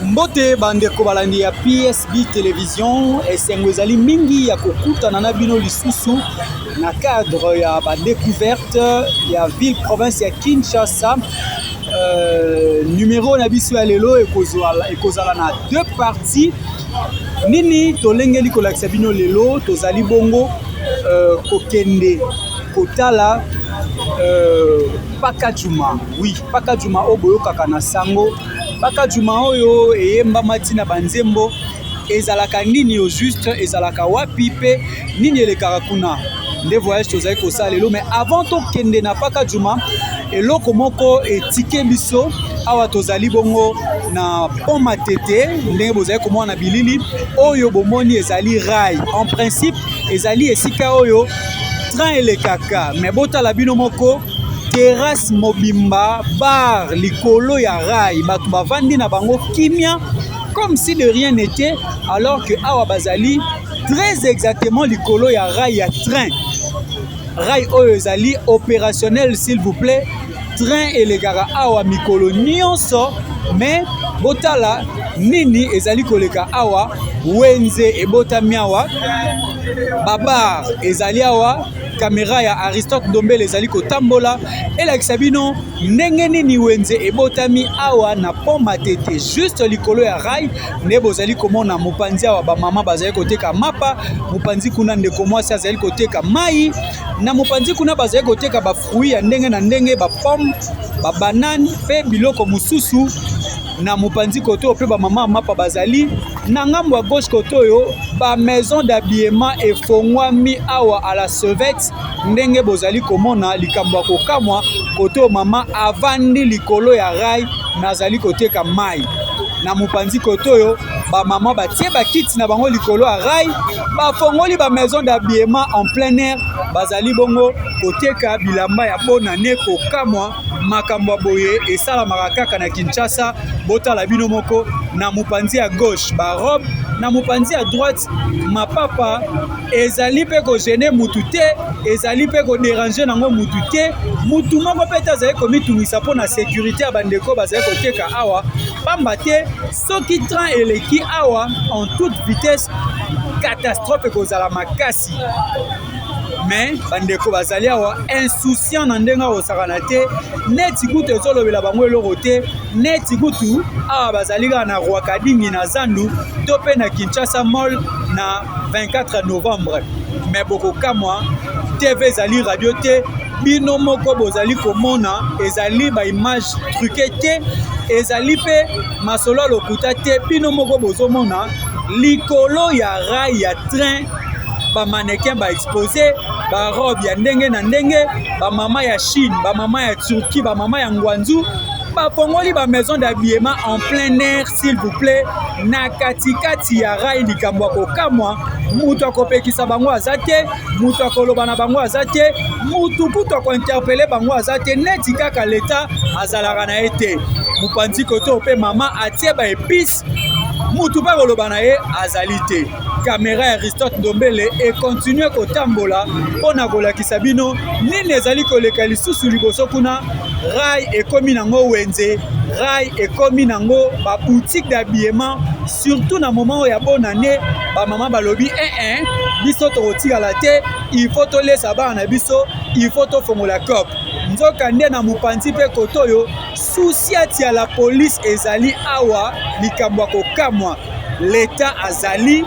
Mbote bandeko balandi ya PSB Télévision esengo ezali mingi ya kokutana na bino lisusu na cadre ya ba découverte ya ville province ya Kinshasa. Numéro na biso ya lelo ekozala na deux parties. Nini tolengeli kolakisa bino lelo tozali bongo kokende kotala Pakajuma. Oui, Pakajuma oboyo kaka na sango. Pakajuma oyo eyemba matina banzembo ezalaka nini au juste ezalaka wapi pe nini elekaka kuna nde voyage tozali kosala lelo. Mais avant tokende na Pakajuma eloko moko etike biso awa tozali bongo na pont Matete ndenge bozali komona bilili oyo bomoni ezali rail. En principe ezali esika oyo train elekaka mais botala bino moko terrasse mobimba bar likolo ya rail bato bavandi na bango kimia comme si de rien n'était, alors que awa bazali très exactement likolo ya rail ya train. Rail oyo ezali opérationnel s'il vous plaît. Train elekaka awa mikolo nyonso mais botala nini ezali koleka awa wenze ebotami awa babar ezali awa caméra ya Aristote Ndombele ezali kotambola elakisa bino ndenge nini wenze ebotami awa na pont Matete juste likolo ya rail nde bozali komona mopanzi awa bamama bazali koteka mapa mopanzi kuna ndeko mwasi azali koteka mai na mopanzi kuna bazali koteka bafruit ya ndenge na ndenge bapomme babanane pe biloko mosusu na mopanzi koto pe bamama mapa bazali na ngambo ya gauche koto yo ba maison d'habillement efongwami awa à la Sauvette ndenge bozali komona likambo kokamwa koto mama avandi likolo ya rail nazali koteka mai na mopanzi koto yo ba mama batie ba kiti na bango likolo ya rail ba fongoli ba maison d'habillement en plein air bazali bongo koteka bilamba ya bonane kokamwa makambo boye esalamaka kaka na Kinshasa. Botala bino moko na mopanzi ya gauche ba robe na mopanzi ya droite mapapa ezali pe ko gêner mutu te ezali pe ko déranger nango mutu te mutu moko peta azali komitungisa po na sécurité ya bandeko bazali koteka awa pamba te soki train eleki awa en toute vitesse catastrophe kozala makasi. Mais bandeko bazali awa insouciant na ndenga osakana te neti kutu ezolobela bango eloko te neti kutu awa bazali kaka na Rwakadingi na Zandu to pe na Kinshasa Mall na 24 novembre. Mais bokokamwa TV ezali radio te bino moko bozali komona ezali ba image truquée te ezali pe masolo lokuta te bino moko bozomona likolo ya rail ya train ba mannequin ba exposé ba robe ya ndenge na ndenge ba mama ya Chine ba mama ya Turquie ba mama ya Ngwanzu ba fongoli ba maison d'habillement en plein air s'il vous plaît na katikati ya rail likambo kokamwa mutu akopekisa bango azate mutu akoloba na bango azate mutu kutu akointerpeller bango azate neti kaka leta azalaka na ete mopanzi koto pe mama atie ba épice mutu pa koloba na ye azali te. Caméra ya Aristote Ndombele et continue kotambola pona kolakisa bino nini ezali koleka lisusu liboso kuna rail ekomi nango wenze rail ekomi nango ba boutique d'habillement surtout na moment ya bonne année ba mama balobi biso tokotikala te il faut tolesa bana na biso il faut tofongola cop nzoka nde na mopanzi pe koto yo souci atia la police ezali awa likambo kokamwa l'État azali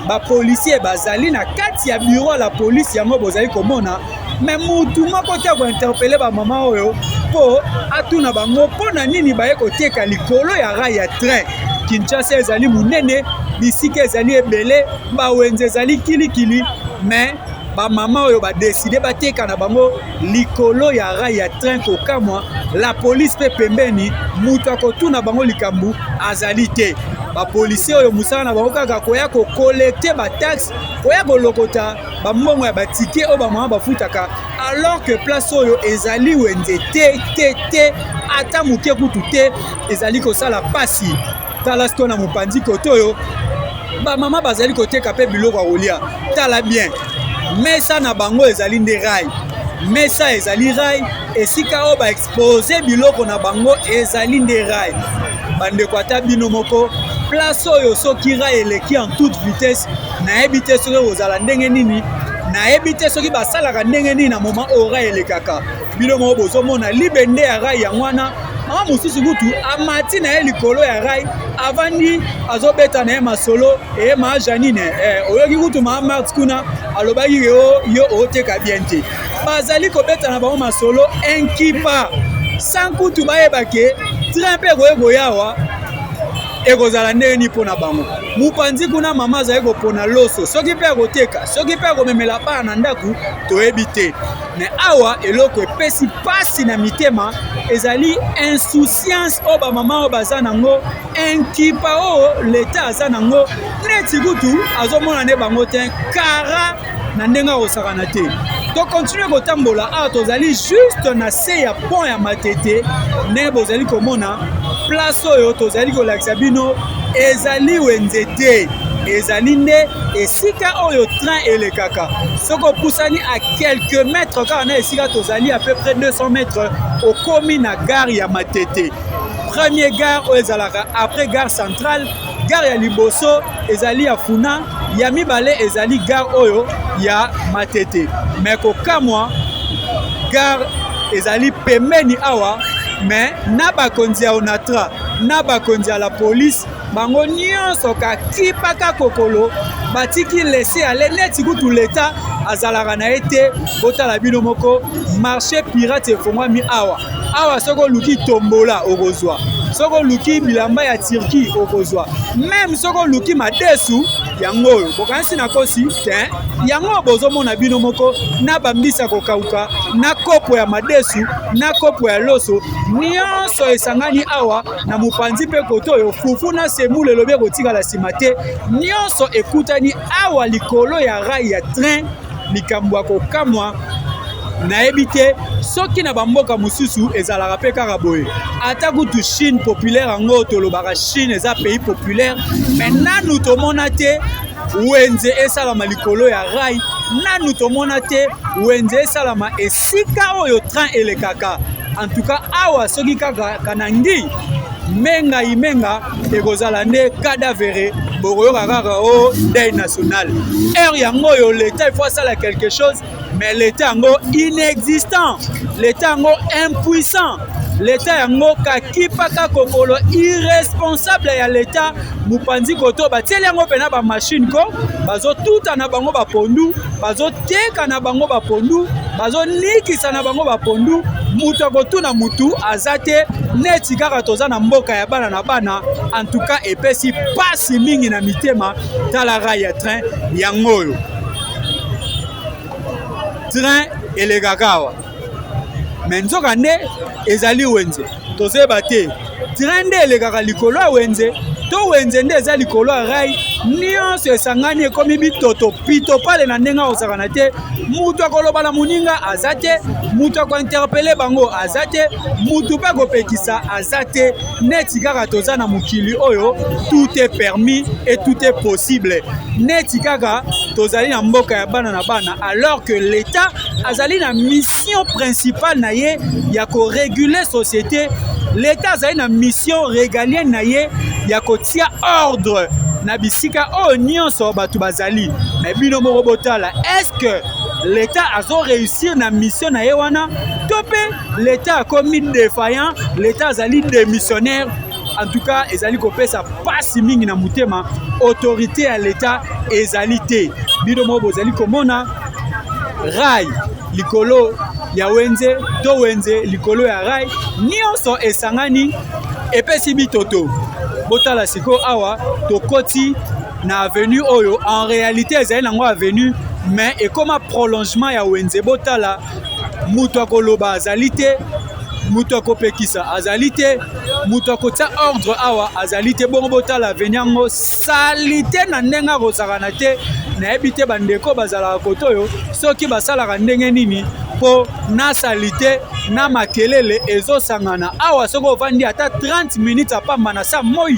ba policier bazali na kati ya bureau la police yango bozali komona mais mutu moko te ko interpeller ba mama oyo po atuna bango pona nini baye koteka likolo ya rail ya train. Kinshasa ezali munene bisika ezali ebele ba wenze ezali kilikili mais ba mama oyo ba décider bateka na bango likolo ya rail ya train kokamwa la police pe pembeni mutu akotuna bango likambu azali te. Ba policier oyo musala na bango kaka koya ko collecter ba taxe koya ko lokota ba mbongo ya batike oyo ba mama bafutaka alors que place oyo ezali wenze te ata muke kutu te ezali kosala pasi tala sto na mopanzi koto oyo ba mama bazali koteka pe biloko ya kolia tala bien mesa na bango ezali nde rail mesa ezali rail esika oyo ba expose biloko na bango ezali nde rail bandeko ata bino moko place oyo soki rail eleki en toute vitesse nayebi te soki ozala ndenge nini nayebi te soki basalaka ndenge nini na moment oyo rail elekaka bino moko bozomona libende ya rail yango wana mama mosusu kutu amati na ye likolo ya rail avandi azobeta na ye masolo eye maa Janine oyoki kutu maa Marx kuna alobaki yo oteka bien te bazali kobeta na bango masolo enkipa sans kutu bayebake train mpe koyawa ekozala ndenge nini mpo na bango mopanzi kuna mama azali kopona loso soki mpe akoteka soki mpe akomemela bana na ndako toyebi te me awa eloko epesi pasi na mitema ezali insouciance oyo bamama oyo baza nango enkipa oyo leta aza nango neti kutu azomona nde bango te kara na ndenge akosakana te tokontinue kotambola awa tozali juste na se ya pont ya Matete ndenge bozali komona place oyo tozali kolakisa bino ezali wenze te ezali nde esika oyo train elekaka soko opusani à quelques mètres kaka na esika tozali à peu près 200 mètres okomi na gare ya Matete premier gare oyo ezalaka après gare centrale gare ya liboso ezali ya Funa ya mibale ezali gare oyo ya Matete mais kokamwa gare ezali pembeni awa mais na bakonzi ya Onatra na bakonzi ya la police bango nyonso kakipaka kokolo batiki laisser aller neti kutu leta azalaka na ete botala bino moko marché pirate efongwami awa soko luki tombola okozwa soko luki bilamba ya Turquie okozwa même soko luki madesu yango oyo bokanisi na kosi te yango bozomona bino moko na bambisa kokauka na kopo ya madesu na kopo ya loso nyonso esangani awa na mopanzi mpe koto oyo fufu na semule elobi kotikala nsima te nyonso ekutani awa likolo ya rail ya train likambo ya kokamwa nayebi te soki na bamboka mosusu ezalaka mpe kaka boye ata kutu Chine populaire yango tolobaka Chine eza pays populaire mais nanu tomona te wenze esalama likolo ya rail nanu tomona te wenze esalama esika oyo train elekaka en tout cas awa soki kaka kanangi menga ekozala nde cadavere bokoyoka kaka o deuil national heure yango oyo l'État il faut asala quelque chose mais l'État yango inexistant l'État yango impuissant l'État yango kakipaka kokolo irresponsable ya l'État mopanzi koto batieli yango pena ba machine ko bazotuta na bango bapondu bazoteka na bango bapondu bazonikisa na bango bapondu mutu akotuna mutu aza te neti kaka toza na mboka ya bana na bana en tout cas epesi pasi mingi na mitema tala rail ya train yango oyo train elekaka awa me nzoka nde ezali wenze tozeba te train nde elekaka likolo ya wenze to wenze nde eza likolo ya rail nyonso esangani ekomi bitoto pito pale na ndenge akosakana te mutu akoloba na moninga aza te mutu akointerpele bango aza te mutu mpe akopekisa aza te neti kaka toza na mokili oyo tout est permis et tout est possible neti kaka tozali na mboka ya bana na bana alors que l'État azali na mission principale na ye ya koréguler société l'État azali na mission régalienne na ye ya kotia ordre na bisika oyo nyonso bato bazali mais bino moko botala est-ce que l'État azo réussir na mission na ye wana to mpe l'État akomi défaillant l'État azali démissionnaire en tout cas ezali kopesa pasi mingi na mutema autorité ya l'État ezali te bino moko bozali komona rail likolo ya wenze to wenze likolo ya rail nyonso esangani epesi bitoto botala siko awa tokoti na avenue oyo en réalité ezali nango avenue mais ekoma prolongement ya wenze botala mutu akoloba azali te mutu akopekisa azali te mutu akotia ordre awa azali te bongo botala avenue yango sali te na ndenge akosakana te nayebi te bandeko bazalaka koto oyo soki basalaka ndenge nini po na salite na makelele ezosangana awa soki ovandi ata 30 minutes apamba na sa moi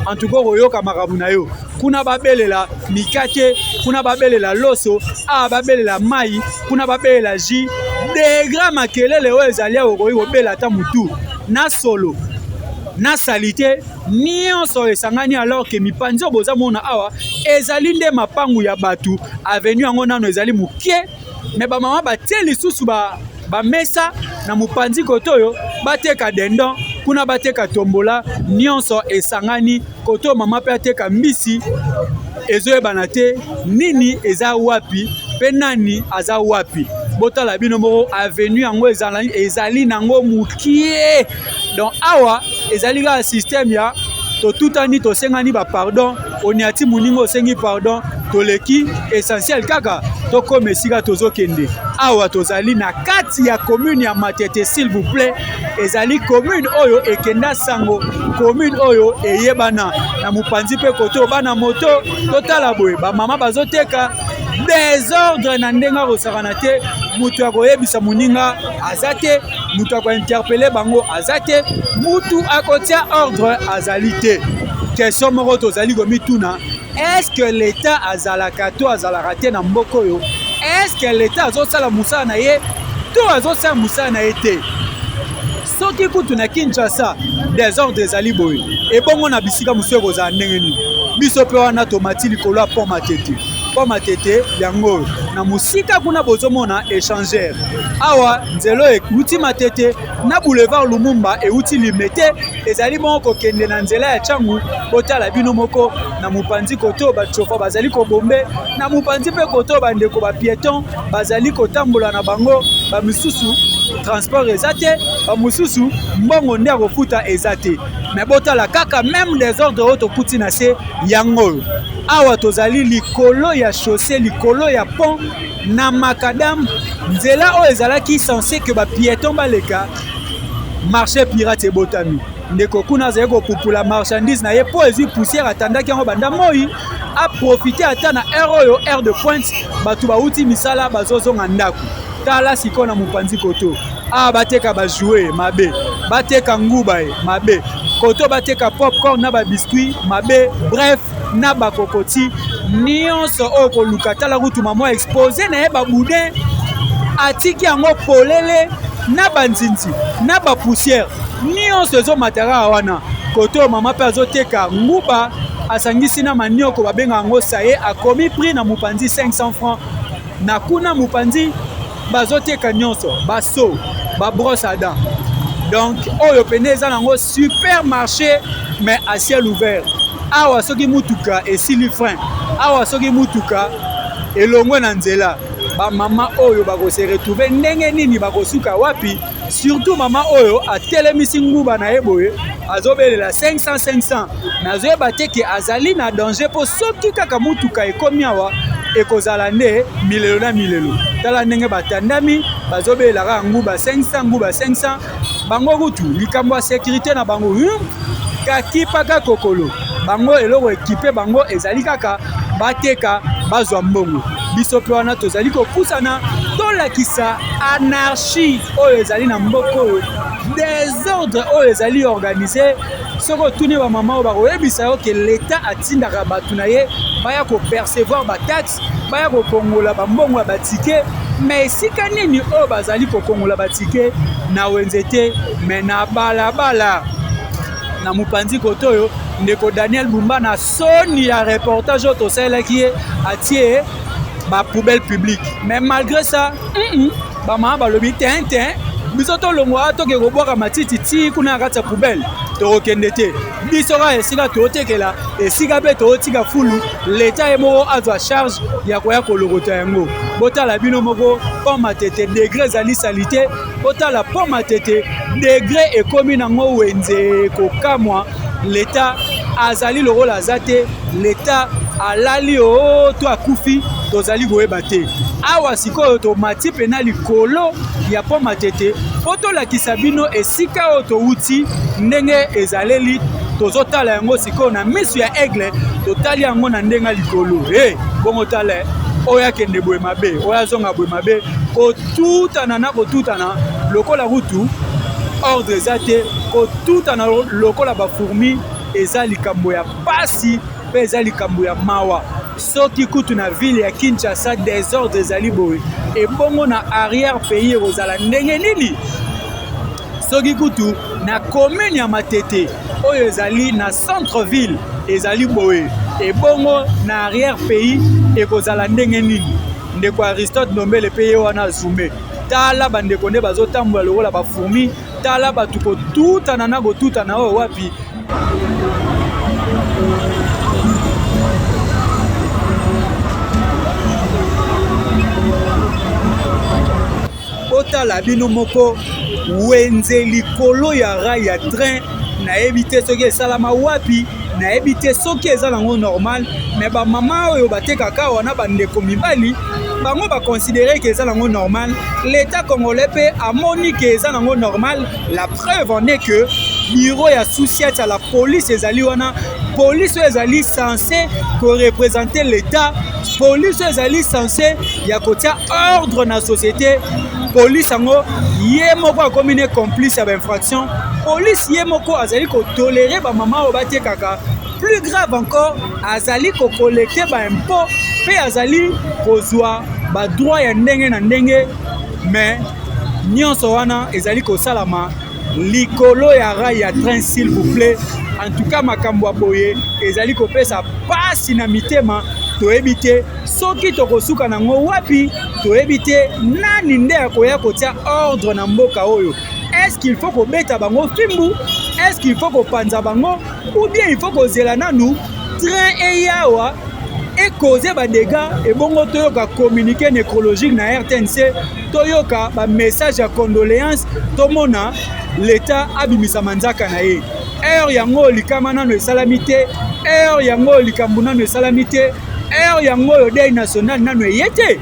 en tout cas oyoka makambo na yo kuna babelela mikate kuna babelela loso awa babelela mai kuna babelela jus de grand makelele oyo ezali okoki kobela ata mutu na solo na salite nyonso esangani alors que mipanzi boza mona awa ezali nde mapangu ya batu avenue yango nano ezali mukie me ba mama batie lisusu ba mesa na mupanzi kotoyo bateka dendon kuna bateka tombola nyonso esangani koto mama pe ateka mbisi ezoyebana te nini eza wapi pe nani aza wapi botala bino moko avenue yango ezali nango mukie donc awa ezali ka système ya totutani tosengani ba pardon oniati muningo osengi pardon toleki essentiel kaka tokoma esika tozokende awa tozali na kati ya commune ya Matete s'il vous plaît ezali commune oyo ekenda sango commune oyo eyebana na mupanzi pe koto bana moto totala boye ba mama bazoteka désordre na ndenga kosakana te mutu akoyebisa muninga azate mutu akointerpele bango azate mutu akotia ordre azali te question moko tozali komituna est-ce que l'état azalaka to azalaka te na mboko oyo est-ce que l'état azosala musala na ye to azosala musala na ye te soki kutu na Kinshasa désordre ezali boye ebongo na bisika mosusu ekozala ndenge nini biso mpe wana tomati likolo ya pont Matete yango na musika kuna bozomona échangeur awa nzelo ekuti Matete na boulevard Lumumba euti limete ezali bongo kokende na nzela ya Tchangu botala bino moko na mupanzi koto bachofa bazali kobombe na mupanzi mpe koto bandeko ba piéton bazali kotambola na bango ba misusu transport ezate ba mususu mbongo nde akofuta ezate mais botala kaka même des ordres oyo tokuti na se yango awa tozali likolo ya chaussée likolo ya pont na makadam nzela oyo ezalaki censé que ba piéton baleka marché pirate ebotami ndeko kuna azali kopupula marchandise na ye po ezwi poussière atandaki yango banda moi a profité ata na aire oyo aire de pointe bato bauti misala bazozonga ndako tala sikoyo na mopanzi koto awa bateka bajouer mabe bateka nguba mabe koto bateka popcorn na babiscuit mabe bref na bakokoti nyonso oyo koluka tala kutuma mwa expose na ye baboudin atiki yango polele na banzinzi na bapoussière nyonso ezomataka wana koto mama mpe azoteka nguba asangisi na manioko babenga yango saye akomi prix na mopanzi 500 francs na kuna mopanzi bazoteka nyonso baso babrosse à dents donc oyo pene eza nango supermarché mais à ciel ouvert awa soki mutuka esili frein awa soki mutuka elongwe na nzela ba mama oyo bakose retrouver ndenge nini bakosuka wapi surtout mama oyo atelemisi nguba na yeboye azobelela 500 nazoyeba te ke azali na danger po soki kaka mutuka ekomi awa ekozala nde milelo na milelo tala ndenge batandami bazobelelaka nguba 500 bango kutu likambo ya sécurité na bango kaki paka kokolo bango eloko ekipe bango ezali kaka bateka bazwa mbongo biso mpe wana tozali kopusana tolakisa anarchie oyo ezali na mboka oyo désordre oyo ezali organisé soko otuni bamama oyo bakoyebisa yo ke l'état atindaka bato na ye baya kopercevoir bataxe baya kokongola bambongo ya batike me esika nini oyo bazali kokongola batike na wenze te me na balabala na mopanzi koto oyo ndeko Daniel Bumba na soni ya reportage oyo tosalelaki ye atie ba poubelle publique mais malgré ça bamama balobi tintin biso tolongwa toke kobwaka matiti ti kuna kati ya poubelle tokokende te biso ka esika tootekela esika mpe tootika fulu leta ye moko azwa charge ya koya kolokota yango botala bino moko pont Matete degré ezali sali te botala pont Matete degré ekomi nango wenze kokamwa leta azali lokola aza te leta alali o to akufi tozali koyeba te awa sikoyo tomati mpe na likolo ya pont Matete po tolakisa bino esika oyo touti ndenge ezaleli tozotala yango sikoyo na miso ya aigle totali yango na ndenge likolo bongo tala oyo akende boye mabe oyo azonga boye mabe kotutana na kotutana lokola kutu ordre eza te kotutana lokola bafourmi eza likambo ya pasi mpe eza likambo ya mawa soki kutu na ville ya Kinshasa désordre ezali boye ebongo na arrière pays ekozala ndenge nini soki kutu na commune ya Matete oyo ezali na centre ville ezali boye ebongo na arrière pays ekozala ndenge nini ndeko Aristote Ndombele pe ye wana zoomé tala bandeko nde bazotambola lokola bafourmi tala bato kotutana na kotutana oyo wapi otala bino moko wenze likolo ya rail ya train na éviter soki esalama wapi na éviter soki ezala ngo normal mais ba mama oyo batekaka wana bandeko mibali bango ba considérer que ezala ngo normal l'état congolais pe amoni que ezala ngo normal la preuve en est que bureau ya souciat à la police ezali wana police ezali censé représenter l'état police ezali censé ya kotia ordre na société police ango ye moko akomine complice ya infraction police ye moko azali ko tolérer ba mama o batekaka plus grave encore azali ko collecter ba impôt pe azali kozwa ba droit ya ndenge na ndenge mais nyonso wana ezali ko salama likolo ya rail ya train s'il vous plaît en tout cas makambo ya boye ezali ko pesa pasi na mitema toyebi te soki tokosuka nango wapi toyebi te nani nde akoya kotia ordre na mboka oyo est-ce qu'il faut kobeta bango fimbu est-ce qu'il faut kopanza bango ou bien il faut kozela nanu train eyawa ekoze ba dégâts ebongo toyoka communiqué nécrologique na RTNC toyoka ba message ya condoléances tomona l'état abimisa manzaka na ye heure yango likama nano esalami te heure yango likambo nano esalami te heure yango yo deuil national nano eyete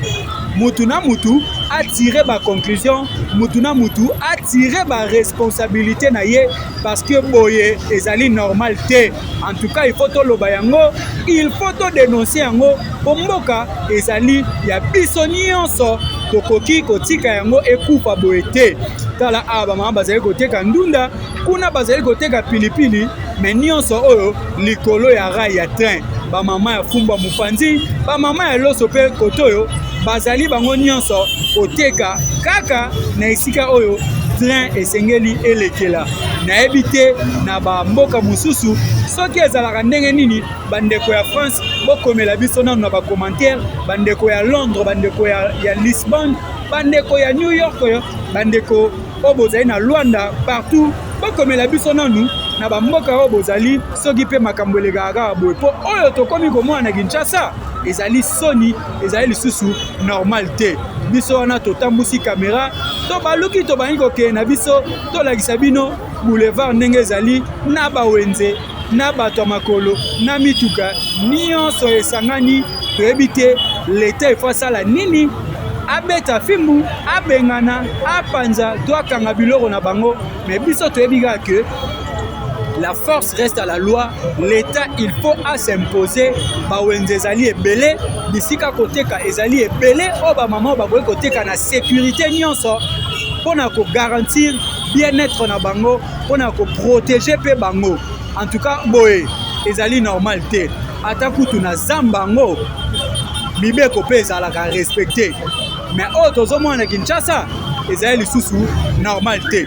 mutu na mutu a tiré ba conclusion mutu na mutu a tiré ba responsabilité na ye parce que boye ezali normal te en tout cas il faut to loba yango il faut to dénoncer yango mboka ezali ya biso nyonso tokoki kotika yango ekufa boye te tala aba mama bazali koteka ndunda kuna bazali koteka pilipili mais nyonso oyo likolo ya rail ya train ba mama ya fumba mupanzi ba mama ya loso pe kotoyo bazali bango nyonso koteka kaka na esika oyo train esengeli elekela na ebite na ba mboka mususu soki ezalaka ndenge nini bandeko ya France bokomela biso nanu na ba commentaire bandeko ya Londres bandeko ya Lisbonne bandeko ya New York bandeko obozali na Luanda partout bokomela biso nanu na ba mboka obozali soki pe makambo elegaka boye po oyo tokomi komona na Kinshasa ezali soni ezali lisusu normal te biso wana totambusi kamera to baluki to bangi kokende na biso tolakisa bino boulevard ndenge ezali na bawenze na bato makolo na mituka nyonso esangani toyebi te leta efasala nini abeta fimbu abengana apanza to akanga biloko na bango mais biso toyebi kaka ke la force reste à la loi, l'État il faut à s'imposer. Bawenze ezali ebele, bisika koteka ezali ebele, oba maman bakoki koteka na sécurité nyonso pona ko garantir bien-être na bango, pona ko protéger pe bango. En tout cas, boye ezali normal te. Ata kutu na zambango mibeko pe ezalaka respecté. Mais tozomona na Kinshasa ezali lisusu normal te.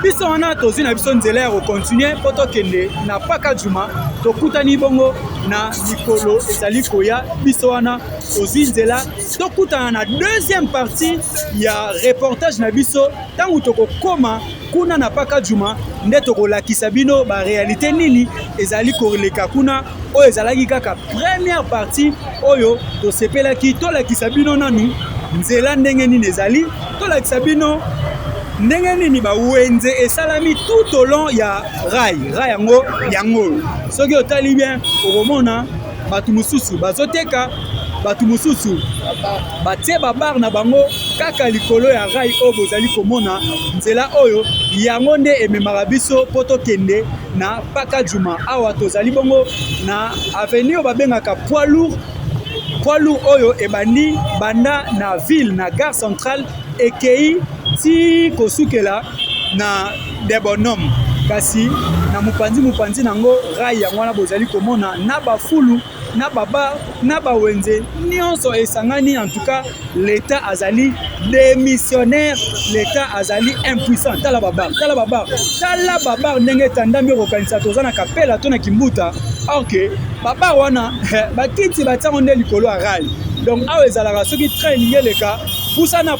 Biso wana tozi na biso nzela ya kokontinue po tokende na paka juma tokutani bongo na likolo ezali koya biso wana tozi nzela tokutana na deuxième partie ya reportage na biso tangu tokokoma kuna na paka juma nde tokolakisa bino ba réalité nini ezali koleka kuna oyo ezalaki kaka première partie oyo tosepelaki tolakisa bino nanu nzela ndenge nini ezali tolakisa bino ndenge nini bawenze esalami tout au long ya rail yango soki otali bien okomona bato mususu bazoteka bato mususu batie babar na bango kaka likolo ya rail oyo bozali komona nzela oyo yango nde ememaka biso po tokende na paka juma awa tozali bongo na avenue oyo babengaka poids lourd oyo ebandi banda na ville na gare centrale ekei ti kosukela na des bonhommes kasi na mupanzi nango rail yango wana bozali komona na bafulu na baba na bawenze nyonso esangani. En tout cas l'état azali démissionnaire, l'état azali impuissant. Tala baba ndenge tandambi kokanisa toza na kapela to na kimbuta. OK baba wana bakiti batango nde likolo ya rail. Donc awa ezalaka soki train yeleka pusana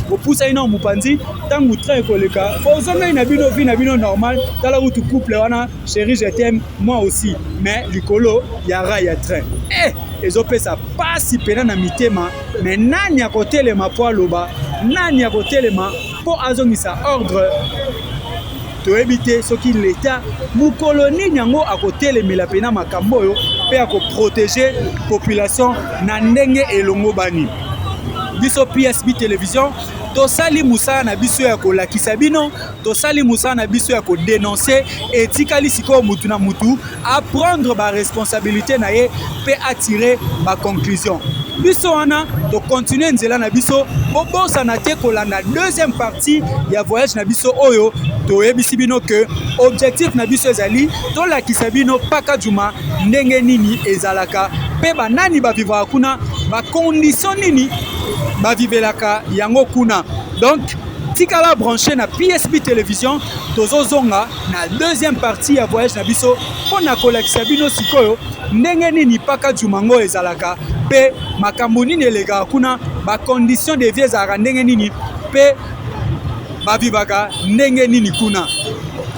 opusa ina mupanzi tangu train koleka bozonga ina bino vi na bino normal. Tala utu couple wana chérie je t'aime moi aussi, mais likolo ya rail ya train ezopesa pasi pena na mitema. Mais nani akotelema po aloba, nani akotelema po azongisa ordre toyebi te soki l'état mukolo nini yango akotelemela pena makambo oyo mpe akoprotege population na ndenge elongo bani. Biso PSB télévision tosali musala na biso ya kolakisa bino, tosali musala na biso ya kodénoncer etikali sikoyo mutu na mutu à prendre ba responsabilité na ye pe attirer ba conclusion. Biso wana to continuer nzela na biso bobosa na te kolanda deuxième partie ya voyage na biso oyo toyebisi bino que objectif na biso ezali tolakisa bino Paka Djuma ndenge nini ezalaka pe banani bavivaka kuna ba condition nini bavivelaka yango kuna. Donc tikala branché na PSB télévision tozozonga na deuxième partie ya voyage na biso pona kolakisa bino sikoyo ndenge nini Paka Djuma ngo ezalaka pe makambo nini eleka kuna ba condition de vie ezalaka ndenge nini pe bavivaka ndenge nini kuna.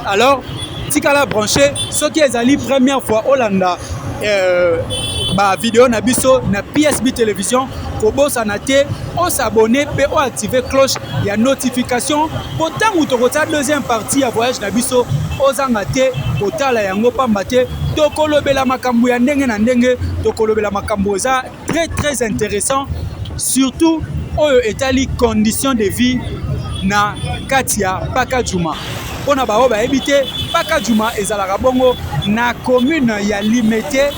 Alors tikala branché soki ezali première fois olanda ba vidéo na biso na PSB télévision kobosa na te o s'abonner pe o activer cloche ya notification pour tangu tokota deuxième partie ya voyage na biso ozanga te kotala yango pamba te tokolobela makambo ya ndenge na ndenge, tokolobela makambo eza très intéressant, surtout oyo etali condition de vie na kati ya Paka Djuma. Pona bao bayebi te Paka Djuma ezalaka bongo na commune ya Limete.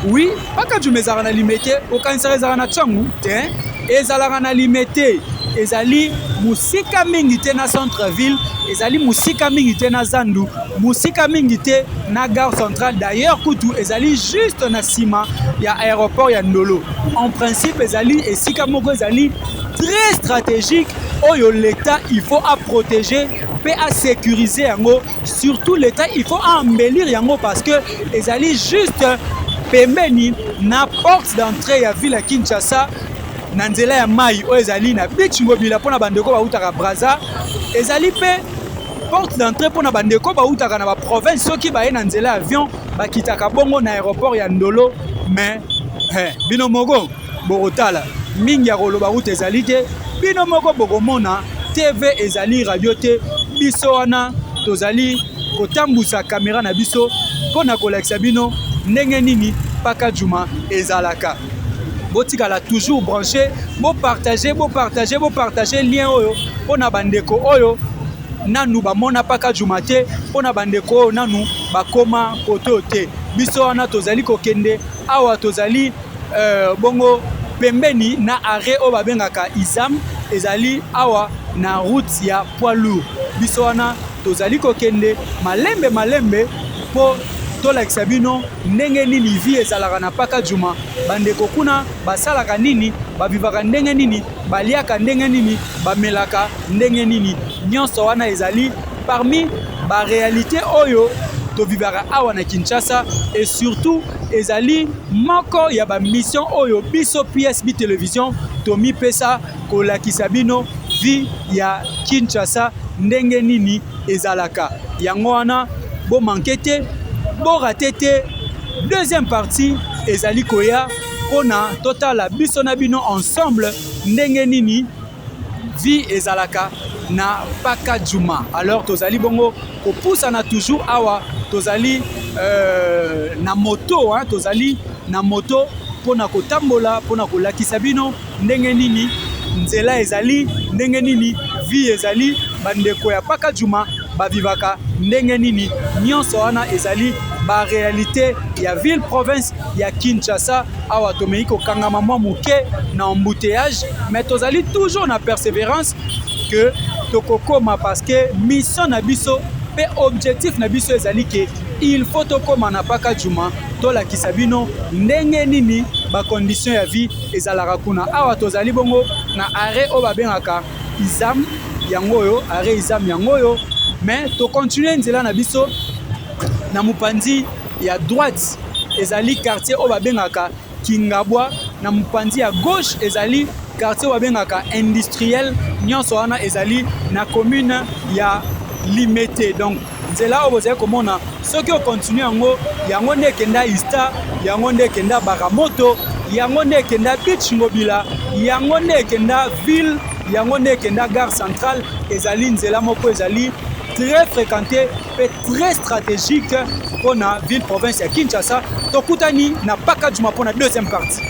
Oui, Paka Djuma ezalaka na Limete, okanisaka ezalaka na Tsangu te, ezalaka na Limete. Ezali musika mingi te na centre-ville, ezali musika mingi te na Zandu, musika mingi te na gare centrale. D'ailleurs kutu ezali juste na sima ya aéroport ya Ndolo. En principe ezali esika moko ezali très stratégique oyo l'état il faut à protéger pe à sécuriser yango. Surtout l'état il faut à embellir yango parce que ezali juste pembeni na porte d'entrée ya ville ya Kinshasa na nzela ya mai oyo ezali na beach mobile pona bandeko bautaka Brazza, ezali pe porte d'entrée pona bandeko bautaka na ba province soki baye na nzela avion bakitaka bongo na aéroport ya Ndolo. Mais bino moko bokotala mingi ya koloba route ezali te, bino moko bokomona TV ezali radio te, biso wana tozali kotambusa caméra na biso pona kolakisa bino ndenge nini Paka Djuma ezalaka. Botikala toujours branché, bo partager lien oyo pona bandeko oyo nanu bamona Paka Djuma te, pona bandeko oyo nanu bakoma koto te. Biso wana tozali kokende awa tozali bongo pembeni na arrêt oyo babengaka Izam, ezali awa na route ya poids lourd. Biso wana tozali kokende malembe po tolakisa bino ndenge nini vie ezalaka na Paka Djuma. Bandeko kuna basalaka nini, bavivaka ndenge nini, baliaka ndenge nini, bamelaka ndenge nini. Nyonso wana ezali parmi ba réalité oyo tovivaka awa na Kinshasa, et surtout ezali moko ya ba mission oyo biso PSB télévision tomi pesa kolakisa bino vie ya Kinshasa ndenge nini ezalaka. Yango wana bo mankete bo ratete deuxième partie ezali koya pona totala biso na bino ensemble ndenge nini vie ezalaka na Paka Djuma. Alors tozali bongo kopusana toujours awa tozali na moto, hein, tozali na moto pona kotambola pona kolakisa bino ndenge nini nzela ezali, ndenge nini vie ezali, bandeko ya Paka Djuma bavivaka ndenge nini. Nyonso wana ezali ba réalité ya ville province ya Kinshasa awa tomei kokangama mwa muke na embouteillage, mais tozali toujours na persévérance que tokokoma parce que mission na biso pe objectif na biso ezali ke il faut tokóma na Paka Djuma tolakisa bino ndenge nini bacondition ya vie ezalaka kuna. Awa tozali bongo na arrêt oyo babengaka Izam yango oyo, arrêt Izam yango oyo, mais tokontinue nzela na biso na mopanzi ya droite ezali quartier oyo babengaka Kingabwa, na mopanzi ya gauche ezali quartier oyo babengaka industriel, nyonso wana ezali na commune ya Limete. Donc nzela oyo bozali komona soki okontinue yango nde ekenda Ista, yango nde ekenda Baramoto, yango nde ekenda Beach Ngobila, yango nde ekenda ville, yango nde ekenda gare centrale. Ezali nzela moko ezali très fréquenté et très stratégique pour la ville province ya Kinshasa. Tokutani na Paka Djuma pour la deuxième partie.